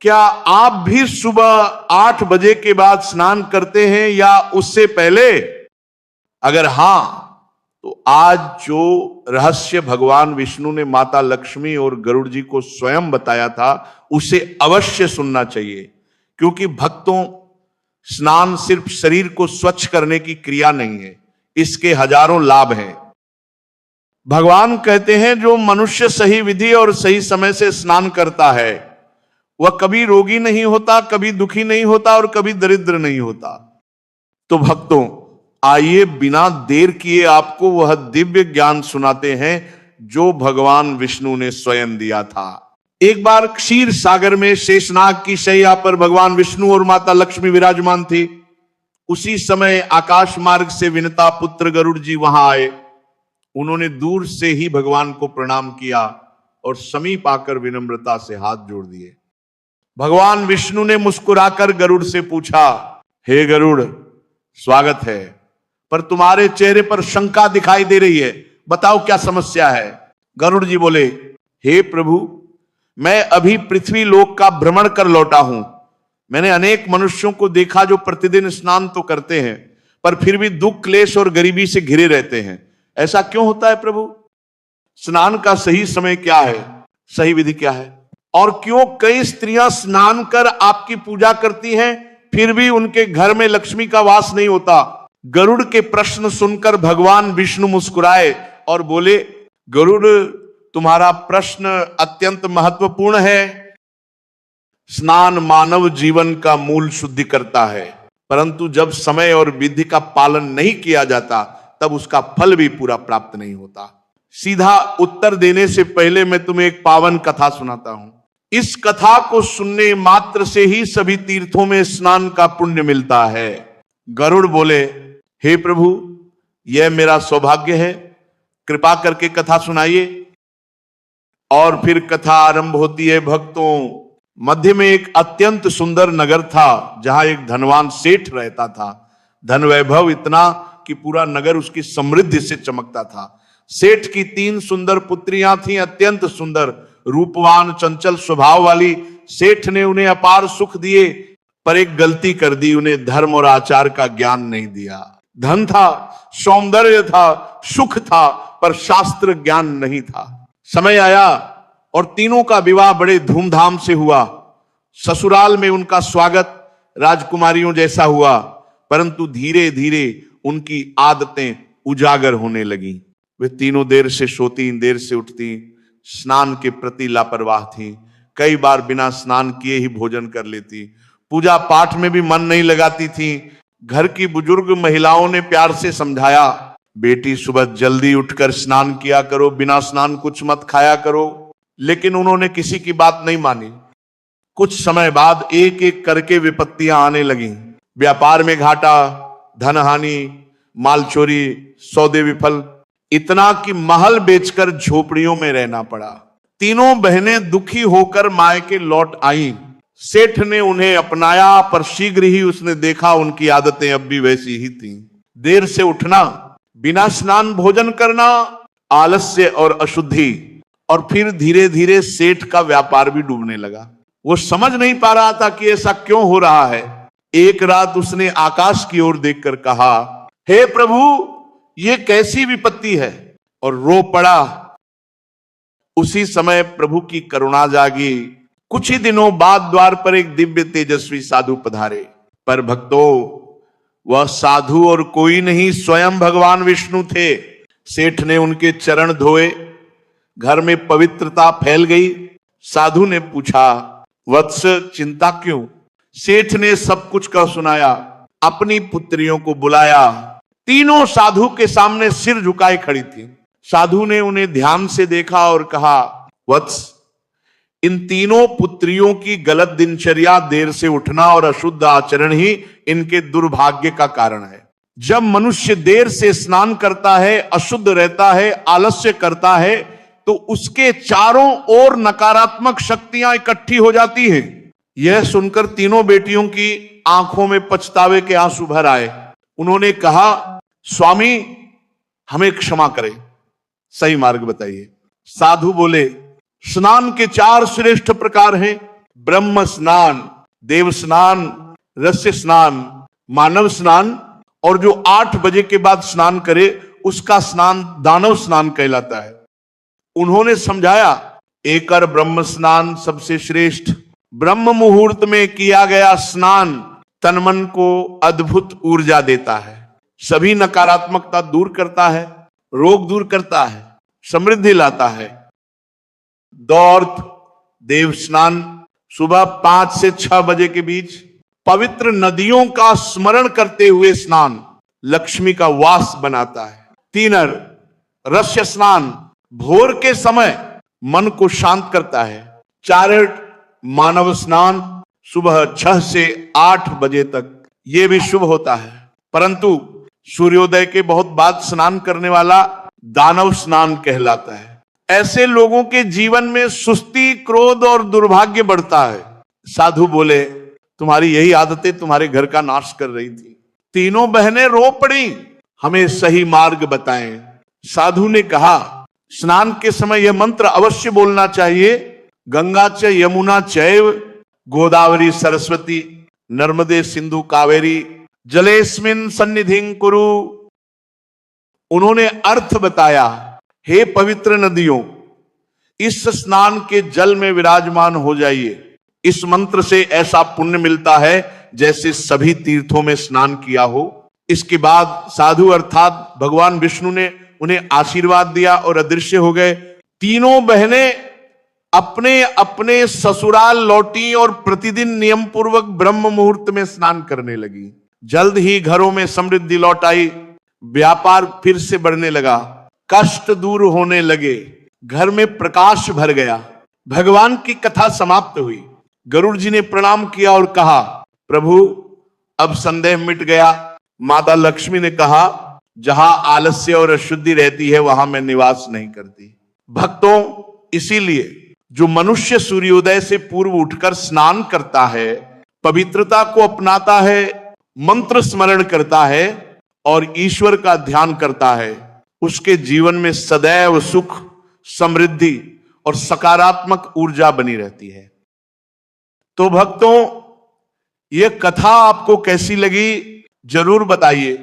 क्या आप भी सुबह 8 बजे के बाद स्नान करते हैं या उससे पहले? अगर हां, तो आज जो रहस्य भगवान विष्णु ने माता लक्ष्मी और गरुड़ जी को स्वयं बताया था, उसे अवश्य सुनना चाहिए। क्योंकि भक्तों, स्नान सिर्फ शरीर को स्वच्छ करने की क्रिया नहीं है, इसके हजारों लाभ हैं। भगवान कहते हैं, जो मनुष्य सही विधि और सही समय से स्नान करता है, वह कभी रोगी नहीं होता, कभी दुखी नहीं होता और कभी दरिद्र नहीं होता। तो भक्तों, आइए बिना देर किए आपको वह दिव्य ज्ञान सुनाते हैं जो भगवान विष्णु ने स्वयं दिया था। एक बार क्षीर सागर में शेषनाग की शैया पर भगवान विष्णु और माता लक्ष्मी विराजमान थी। उसी समय आकाश मार्ग से विनता पुत्र गरुड़ जी वहां आए। उन्होंने दूर से ही भगवान को प्रणाम किया और समीप आकर विनम्रता से हाथ जोड़ दिए। भगवान विष्णु ने मुस्कुराकर गरुड़ से पूछा, हे गरुड़, स्वागत है, पर तुम्हारे चेहरे पर शंका दिखाई दे रही है, बताओ क्या समस्या है? गरुड़ जी बोले, हे प्रभु, मैं अभी पृथ्वी लोक का भ्रमण कर लौटा हूं। मैंने अनेक मनुष्यों को देखा जो प्रतिदिन स्नान तो करते हैं, पर फिर भी दुख, क्लेश और गरीबी से घिरे रहते हैं। ऐसा क्यों होता है प्रभु? स्नान का सही समय क्या है, सही विधि क्या है? और क्यों कई स्त्रियां स्नान कर आपकी पूजा करती हैं, फिर भी उनके घर में लक्ष्मी का वास नहीं होता? गरुड़ के प्रश्न सुनकर भगवान विष्णु मुस्कुराए और बोले, गरुड़, तुम्हारा प्रश्न अत्यंत महत्वपूर्ण है। स्नान मानव जीवन का मूल शुद्धि करता है, परंतु जब समय और विधि का पालन नहीं किया जाता, तब उसका फल भी पूरा प्राप्त नहीं होता। सीधा उत्तर देने से पहले मैं तुम्हें एक पावन कथा सुनाता हूं। इस कथा को सुनने मात्र से ही सभी तीर्थों में स्नान का पुण्य मिलता है। गरुड़ बोले, हे प्रभु, यह मेरा सौभाग्य है, कृपा करके कथा सुनाइए। और फिर कथा आरंभ होती है। भक्तों, मध्य में एक अत्यंत सुंदर नगर था, जहां एक धनवान सेठ रहता था। धन वैभव इतना कि पूरा नगर उसकी समृद्धि से चमकता था। सेठ की 3 सुंदर पुत्रियां थीं, अत्यंत सुंदर, रूपवान, चंचल स्वभाव वाली। सेठ ने उन्हें अपार सुख दिए, पर एक गलती कर दी, उन्हें धर्म और आचार का ज्ञान नहीं दिया। धन था, सौंदर्य था, सुख था, पर शास्त्र ज्ञान नहीं था। समय आया और तीनों का विवाह बड़े धूमधाम से हुआ। ससुराल में उनका स्वागत राजकुमारियों जैसा हुआ, परंतु धीरे धीरे उनकी आदतें उजागर होने लगी। वे तीनों देर से सोती, देर से उठती, स्नान के प्रति लापरवाह थी। कई बार बिना स्नान किए ही भोजन कर लेती। पूजा पाठ में भी मन नहीं लगाती थी। घर की बुजुर्ग महिलाओं ने प्यार से समझाया, बेटी सुबह जल्दी उठकर स्नान किया करो, बिना स्नान कुछ मत खाया करो, लेकिन उन्होंने किसी की बात नहीं मानी। कुछ समय बाद एक एक करके विपत्तियां आने लगी। व्यापार में घाटा, धन हानि, माल चोरी, सौदे विफल, इतना कि महल बेचकर झोपड़ियों में रहना पड़ा। तीनों बहनें दुखी होकर मायके लौट आईं। सेठ ने उन्हें अपनाया, पर शीघ्र ही उसने देखा उनकी आदतें अब भी वैसी ही थीं। देर से उठना, बिना स्नान भोजन करना, आलस्य और अशुद्धि। और फिर धीरे धीरे सेठ का व्यापार भी डूबने लगा। वो समझ नहीं पा रहा था कि ऐसा क्यों हो रहा है। एक रात उसने आकाश की ओर देखकर कहा, हे प्रभु, ये कैसी विपत्ति है, और रो पड़ा। उसी समय प्रभु की करुणा जागी। कुछ ही दिनों बाद द्वार पर एक दिव्य तेजस्वी साधु पधारे। पर भक्तों, वह साधु और कोई नहीं, स्वयं भगवान विष्णु थे। सेठ ने उनके चरण धोए, घर में पवित्रता फैल गई। साधु ने पूछा, वत्स, चिंता क्यों? सेठ ने सब कुछ कह सुनाया। अपनी पुत्रियों को बुलाया। तीनों साधु के सामने सिर झुकाए खड़ी थी। साधु ने उन्हें ध्यान से देखा और कहा, वत्स, इन तीनों पुत्रियों की गलत दिनचर्या, देर से उठना और अशुद्ध आचरण ही इनके दुर्भाग्य का कारण है। जब मनुष्य देर से स्नान करता है, अशुद्ध रहता है, आलस्य करता है, तो उसके चारों ओर नकारात्मक शक्तियां इकट्ठी हो जाती हैं। यह सुनकर तीनों बेटियों की आंखों में पछतावे के आंसू भर आए। उन्होंने कहा, स्वामी, हमें क्षमा करें, सही मार्ग बताइए। साधु बोले, स्नान के 4 श्रेष्ठ प्रकार हैं। ब्रह्म स्नान, देव स्नान, रस्य स्नान, मानव स्नान, और जो 8 बजे के बाद स्नान करे उसका स्नान दानव स्नान कहलाता है। उन्होंने समझाया, एकर ब्रह्म स्नान सबसे श्रेष्ठ, ब्रह्म मुहूर्त में किया गया स्नान तन मन को अद्भुत ऊर्जा देता है, सभी नकारात्मकता दूर करता है, रोग दूर करता है, समृद्धि लाता है। दौर्त देव स्नान सुबह 5 से 6 बजे के बीच, पवित्र नदियों का स्मरण करते हुए स्नान लक्ष्मी का वास बनाता है। तीनर रस्य स्नान भोर के समय मन को शांत करता है। चारट मानव स्नान सुबह 6 से 8 बजे तक, यह भी शुभ होता है, परंतु सूर्योदय के बहुत बाद स्नान करने वाला दानव स्नान कहलाता है। ऐसे लोगों के जीवन में सुस्ती, क्रोध और दुर्भाग्य बढ़ता है। साधु बोले, तुम्हारी यही आदतें तुम्हारे घर का नाश कर रही थी। तीनों बहनें रो पड़ी, हमें सही मार्ग बताएं। साधु ने कहा, स्नान के समय यह मंत्र अवश्य बोलना चाहिए, गंगा च यमुना चैव गोदावरी सरस्वती नर्मदे सिंधु कावेरी जलेस्मिन सन्निधिं कुरु। उन्होंने अर्थ बताया, हे पवित्र नदियों, इस स्नान के जल में विराजमान हो जाइए। इस मंत्र से ऐसा पुण्य मिलता है जैसे सभी तीर्थों में स्नान किया हो। इसके बाद साधु अर्थात भगवान विष्णु ने उन्हें आशीर्वाद दिया और अदृश्य हो गए। तीनों बहनें अपने अपने ससुराल लौटी और प्रतिदिन नियम पूर्वक ब्रह्म मुहूर्त में स्नान करने लगी। जल्द ही घरों में समृद्धि लौट आई, व्यापार फिर से बढ़ने लगा, कष्ट दूर होने लगे, घर में प्रकाश भर गया। भगवान की कथा समाप्त हुई। गरुड़ जी ने प्रणाम किया और कहा, प्रभु अब संदेह मिट गया। माता लक्ष्मी ने कहा, जहां आलस्य और अशुद्धि रहती है वहां मैं निवास नहीं करती। भक्तों, इसीलिए जो मनुष्य सूर्योदय से पूर्व उठकर स्नान करता है, पवित्रता को अपनाता है, मंत्र स्मरण करता है और ईश्वर का ध्यान करता है, उसके जीवन में सदैव सुख, समृद्धि और सकारात्मक ऊर्जा बनी रहती है। तो भक्तों, यह कथा आपको कैसी लगी जरूर बताइए।